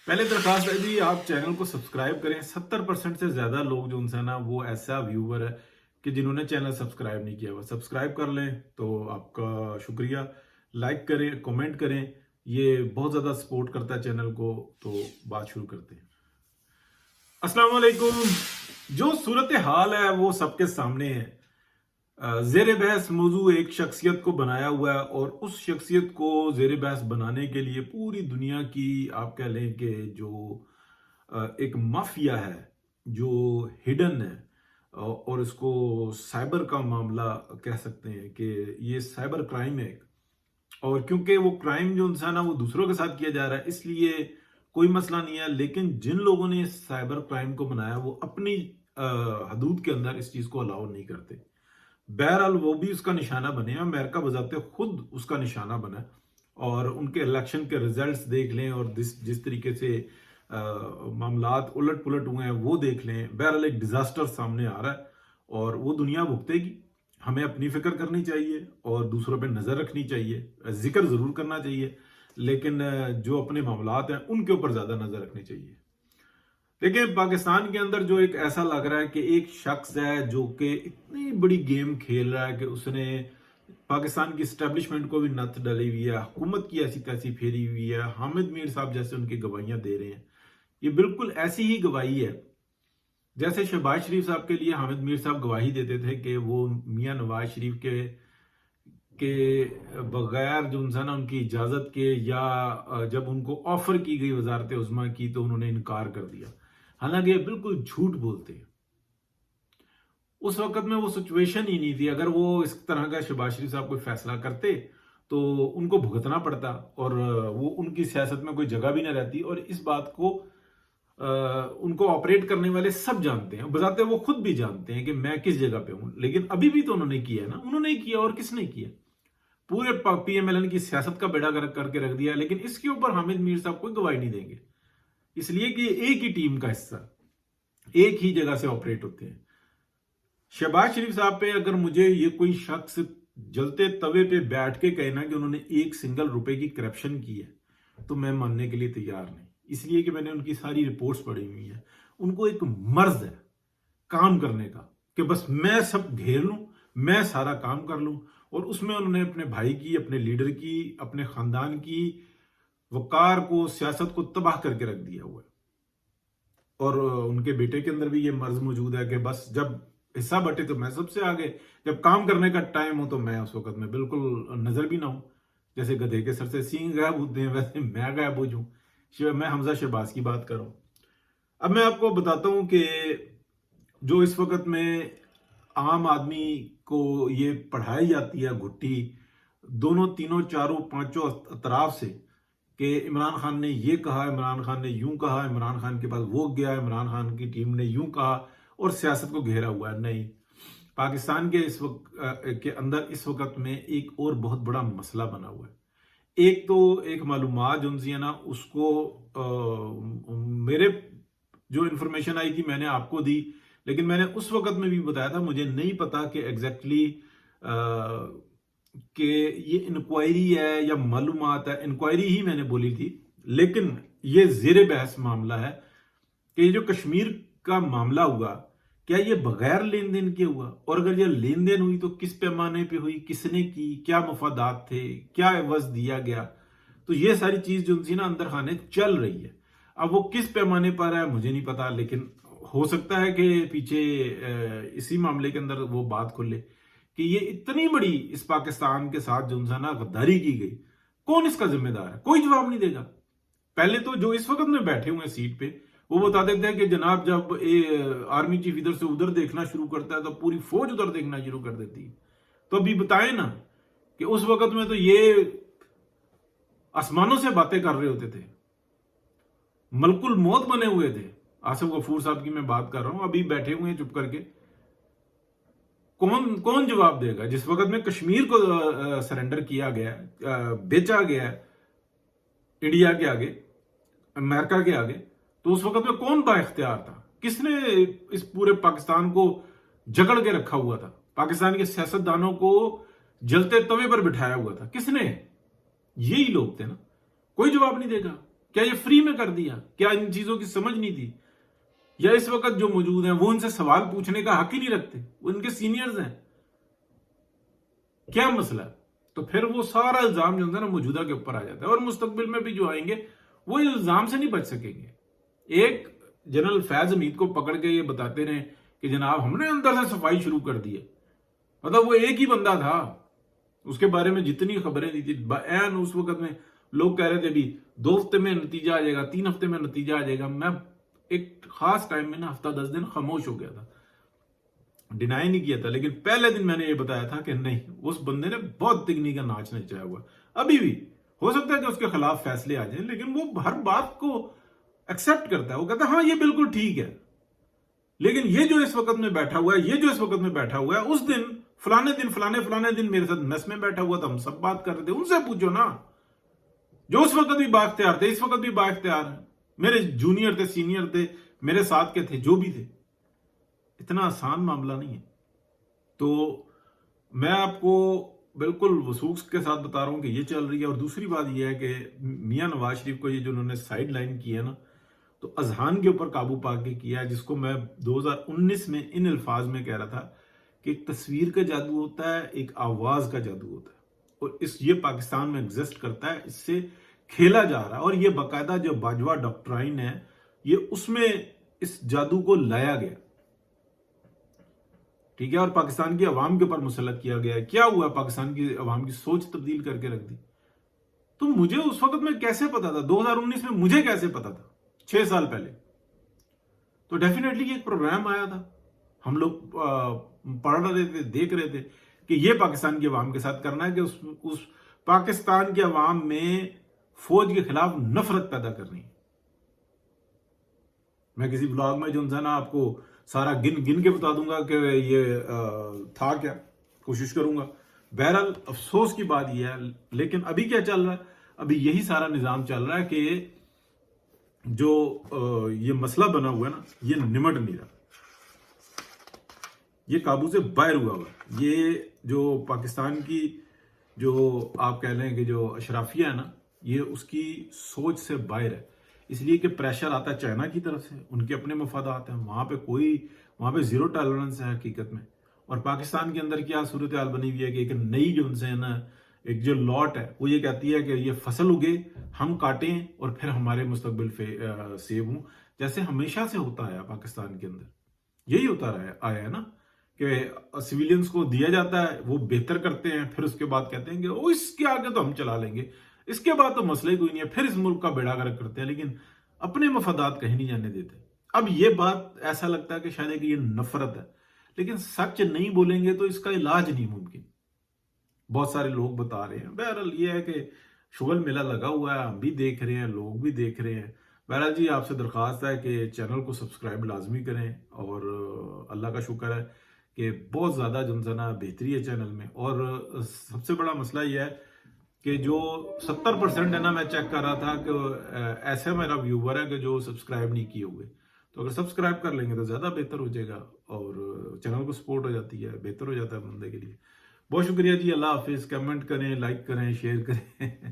पहले दरखास्त है जी, आप चैनल को सब्सक्राइब करें। 70% से ज़्यादा लोग जो उनसे ना वो ऐसा व्यूवर है कि जिन्होंने चैनल सब्सक्राइब नहीं किया हुआ। सब्सक्राइब कर लें तो आपका शुक्रिया। लाइक करें, कमेंट करें, ये बहुत ज़्यादा सपोर्ट करता है चैनल को। तो बात शुरू करते हैं। अस्सलाम वालेकुम। जो सूरत हाल है वो सबके सामने है। जेर बहस मौजू एक शख्सियत को बनाया हुआ है और उस शख्सियत को जेर बहस बनाने के लिए पूरी दुनिया की आप कह लें कि जो एक माफिया है जो हिडन है, और इसको साइबर का मामला कह सकते हैं कि ये साइबर क्राइम है। और क्योंकि वो क्राइम जो इंसान है वो दूसरों के साथ किया जा रहा है इसलिए कोई मसला नहीं है, लेकिन जिन लोगों ने साइबर क्राइम को बनाया वो अपनी हदूद के अंदर इस चीज को अलाउ नहीं करते। बहरहाल वो भी उसका निशाना बने, अमेरिका बजाते खुद उसका निशाना बना। और उनके इलेक्शन के रिजल्ट्स देख लें और जिस तरीके से मामलात उलट पुलट हुए हैं वो देख लें। बहरहाल एक डिजास्टर सामने आ रहा है और वो दुनिया भुगतेगी। हमें अपनी फिक्र करनी चाहिए और दूसरों पे नजर रखनी चाहिए, जिक्र जरूर करना चाहिए, लेकिन जो अपने मामलात हैं उनके ऊपर ज्यादा नजर रखनी चाहिए। देखिए, पाकिस्तान के अंदर जो एक ऐसा लग रहा है कि एक शख्स है जो कि इतनी बड़ी गेम खेल रहा है कि उसने पाकिस्तान की स्टैब्लिशमेंट को भी नत डली हुई है, हुकूमत की ऐसी तैसी फेरी हुई है। हामिद मीर साहब जैसे उनकी गवाहियां दे रहे हैं, ये बिल्कुल ऐसी ही गवाही है जैसे शहबाज शरीफ साहब के लिए हामिद मीर साहब गवाही देते थे कि वो मियां नवाज शरीफ के बगैर जो इंसान उनकी इजाजत के या जब उनको ऑफर की गई वजारत उज़्मा की तो उन्होंने इनकार कर दिया। हालांकि ये बिल्कुल झूठ बोलते हैं। उस वक्त में वो सिचुएशन ही नहीं थी। अगर वो इस तरह का शहबाज शरीफ साहब कोई फैसला करते तो उनको भुगतना पड़ता और वो उनकी सियासत में कोई जगह भी ना रहती। और इस बात को उनको ऑपरेट करने वाले सब जानते हैं, बजाते वो खुद भी जानते हैं कि मैं किस जगह पे हूं। लेकिन अभी भी तो उन्होंने किया ना, उन्होंने ही किया। और किसने किया? पूरे पीएमएलएन की सियासत का बेड़ा गर्क करके रख दिया। लेकिन इसके ऊपर हामिद मीर साहब कोई गवाही नहीं देंगे, इसलिए कि एक ही टीम का हिस्सा, एक ही जगह से ऑपरेट होते हैं। शहबाज शरीफ साहब पे अगर मुझे ये कोई शख्स जलते तवे पे बैठ के कहना कि उन्होंने एक सिंगल रुपए की करप्शन की है तो मैं मानने के लिए तैयार नहीं, इसलिए कि मैंने उनकी सारी रिपोर्ट्स पढ़ी हुई है। उनको एक मर्ज है काम करने का कि बस मैं सब घेर लूं, मैं सारा काम कर लूं। और उसमें उन्होंने अपने भाई की, अपने लीडर की, अपने खानदान की वकार को, सियासत को तबाह करके रख दिया हुआ है। और उनके बेटे के अंदर भी ये मर्ज मौजूद है कि बस जब हिस्सा बटे तो मैं सबसे आगे, जब काम करने का टाइम हो तो मैं उस वक्त में बिल्कुल नजर भी ना हूं। जैसे गधे के सर से सींग गायब होते हैं वैसे मैं गायब हो जाऊं। मैं हमजा शहबाज की बात कर रहा हूं। अब मैं आपको बताता हूं कि जो इस वक्त में आम आदमी को ये पढ़ाई जाती है घुट्टी दोनों तीनों चारों पांचों अतराफ से कि इमरान खान ने ये कहा, इमरान खान ने यूं कहा, इमरान खान के पास वो गया, इमरान खान की टीम ने यूं कहा और सियासत को घेरा हुआ है। नहीं, पाकिस्तान के इस वक्त के अंदर इस वक्त में एक और बहुत बड़ा मसला बना हुआ है। एक तो एक मालूमात जो है ना उसको मेरे जो इंफॉर्मेशन आई थी मैंने आपको दी, लेकिन मैंने उस वक्त में भी बताया था मुझे नहीं पता कि एग्जैक्टली कि ये इंक्वायरी है या मालूमात है। इंक्वायरी ही मैंने बोली थी, लेकिन ये जेर बहस मामला है कि ये जो कश्मीर का मामला हुआ क्या ये बगैर लेन देन के हुआ, और अगर ये लेन देन हुई तो किस पैमाने पे हुई, किसने की, क्या मफादात थे, क्या एवज दिया गया। तो ये सारी चीज जो थी ना अंदर खाने चल रही है। अब वो किस पैमाने पर है मुझे नहीं पता, लेकिन हो सकता है कि पीछे इसी मामले के अंदर वो बात खुले कि ये इतनी बड़ी इस पाकिस्तान के साथ जो ना गद्दारी की गई, कौन इसका जिम्मेदार है? कोई जवाब नहीं देगा। पहले तो जो इस वक्त में बैठे हुए हैं सीट पे वो बता देते हैं कि जनाब जब आर्मी चीफ इधर से उधर देखना शुरू करता है तो पूरी फौज उधर देखना शुरू कर देती है। तो अभी बताएं ना कि उस वक्त में तो ये आसमानों से बातें कर रहे होते थे, मलकुल मौत बने हुए थे। आसिफ गफूर साहब की मैं बात कर रहा हूं, अभी बैठे हुए हैं चुप करके। कौन कौन जवाब देगा जिस वक्त में कश्मीर को सरेंडर किया गया, बेचा गया इंडिया के आगे, अमेरिका के आगे। तो उस वक्त में कौन बाइख्तियार था? किसने इस पूरे पाकिस्तान को जकड़ के रखा हुआ था? पाकिस्तान के सियासतदानों को जलते तवे पर बिठाया हुआ था किसने? यही लोग थे ना। कोई जवाब नहीं देगा। کیا یہ فری میں کر دیا؟ کیا ان چیزوں کی سمجھ نہیں تھی؟ یا اس وقت جو موجود ہیں وہ ان سے سوال پوچھنے کا حق ہی نہیں رکھتے؟ وہ ان کے سینئرز ہیں، کیا مسئلہ ہے؟ تو پھر وہ سارا الزام جو ہے نا موجودہ کے اوپر آ جاتا ہے، اور مستقبل میں بھی جو آئیں گے وہ الزام سے نہیں بچ سکیں گے۔ ایک جنرل فیض حمید کو پکڑ کے یہ بتاتے رہے کہ جناب ہم نے اندر سے صفائی شروع کر دی ہے، مطلب وہ ایک ہی بندہ تھا، اس کے بارے میں جتنی خبریں دی تھی بعین اس وقت میں لوگ کہہ رہے تھے بھی 2 ہفتے میں نتیجہ آ جائے گا، 3 ہفتے میں نتیجہ آ جائے گا۔ میں ایک خاص ٹائم میں نا ہفتہ 10 دن خاموش ہو گیا تھا، ڈینائی نہیں کیا تھا، لیکن پہلے دن میں نے یہ بتایا تھا کہ نہیں، اس بندے نے بہت تکنی کا ناچ نچایا ہوا، ابھی بھی ہو سکتا ہے کہ اس کے خلاف فیصلے آ جائیں، لیکن وہ ہر بات کو ایکسپٹ کرتا ہے، وہ کہتا ہے ہاں یہ بالکل ٹھیک ہے۔ لیکن یہ جو اس وقت میں بیٹھا ہوا ہے، اس دن فلانے دن میرے ساتھ میس میں بیٹھا ہوا تھا، ہم سب بات کر رہے تھے، ان سے پوچھو نا، جو اس وقت بھی بااختیار تھے، اس وقت بھی بااختیار ہیں، میرے جونیئر تھے، سینئر تھے، میرے ساتھ کے تھے، جو بھی تھے۔ اتنا آسان معاملہ نہیں ہے۔ تو میں آپ کو بالکل وثوق کے ساتھ بتا رہا ہوں کہ یہ چل رہی ہے۔ اور دوسری بات یہ ہے کہ میاں نواز شریف کو یہ جو انہوں نے سائیڈ لائن کی ہے نا، تو اذہان کے اوپر قابو پا کے کیا ہے، جس کو میں 2019 میں ان الفاظ میں کہہ رہا تھا کہ ایک تصویر کا جادو ہوتا ہے، ایک آواز کا جادو ہوتا ہے، اور یہ پاکستان میں ایگزسٹ کرتا ہے، اس سے کھیلا جا رہا ہے، اور یہ باقاعدہ جو باجوہ ڈاکٹرائن ہے، یہ اس میں اس جادو کو لایا گیا، ٹھیک ہے، اور پاکستان کی عوام کے اوپر مسلط کیا گیا ہے۔ کیا ہوا؟ پاکستان کی عوام کی سوچ تبدیل کر کے رکھ دی۔ تو مجھے اس وقت میں کیسے پتا تھا؟ 2019 میں مجھے کیسے پتا تھا؟ 6 سال پہلے تو ڈیفینیٹلی یہ ایک پروگرام آیا تھا، ہم لوگ پڑھ رہے تھے، دیکھ رہے تھے کہ یہ پاکستان کی عوام کے ساتھ کرنا ہے، کہ اس پاکستان کے عوام میں فوج کے خلاف نفرت پیدا کرنی ہے۔ میں کسی بلاگ میں جو نا آپ کو سارا گن کے بتا دوں گا کہ یہ تھا کیا، کوشش کروں گا۔ بہرحال افسوس کی بات یہ ہے، لیکن ابھی کیا چل رہا ہے؟ ابھی یہی سارا نظام چل رہا ہے کہ جو یہ مسئلہ بنا ہوا ہے نا، یہ نمٹ نہیں رہا، یہ قابو سے باہر ہوا ہوا۔ یہ جو پاکستان کی جو آپ کہہ لیں کہ جو اشرافیہ ہے نا، یہ اس کی سوچ سے باہر ہے، اس لیے کہ پریشر آتا ہے چائنا کی طرف سے، ان کے اپنے مفادات ہیں، وہاں پہ زیرو ٹالرنس ہے حقیقت میں۔ اور پاکستان کے اندر کیا صورتحال بنی ہوئی ہے کہ ایک نئی جو ان سے ہے نا، ایک جو لاٹ ہے، وہ یہ کہتی ہے کہ یہ فصل اگے، ہم کاٹیں، اور پھر ہمارے مستقبل سیب ہوں، جیسے ہمیشہ سے ہوتا ہے پاکستان کے اندر، یہی ہوتا آیا ہے نا، کہ سویلینز کو دیا جاتا ہے، وہ بہتر کرتے ہیں، پھر اس کے بعد کہتے ہیں کہ اس کے آگے تو ہم چلا لیں گے، اس کے بعد تو مسئلہ ہی کوئی نہیں ہے، پھر اس ملک کا بیڑا گرک کرتے ہیں، لیکن اپنے مفادات کہیں نہیں جانے دیتے۔ اب یہ بات ایسا لگتا ہے کہ شاید کہ یہ نفرت ہے، لیکن سچ نہیں بولیں گے تو اس کا علاج نہیں ممکن، بہت سارے لوگ بتا رہے ہیں۔ بہرحال یہ ہے کہ شغل میلہ لگا ہوا ہے، ہم بھی دیکھ رہے ہیں، لوگ بھی دیکھ رہے ہیں۔ بہرحال جی، آپ سے درخواست ہے کہ چینل کو سبسکرائب لازمی کریں، اور اللہ کا شکر ہے کہ بہت زیادہ جنزنا بہتری ہے چینل میں۔ اور سب سے بڑا مسئلہ یہ ہے کہ جو 70% ہے نا، میں چیک کر رہا تھا کہ ایسا میرا ویور ہے کہ جو سبسکرائب نہیں کیے ہوئے، تو اگر سبسکرائب کر لیں گے تو زیادہ بہتر ہو جائے گا، اور چینل کو سپورٹ ہو جاتی ہے، بہتر ہو جاتا ہے بندے کے لیے۔ بہت شکریہ جی، اللہ حافظ۔ کمنٹ کریں، لائک کریں، شیئر کریں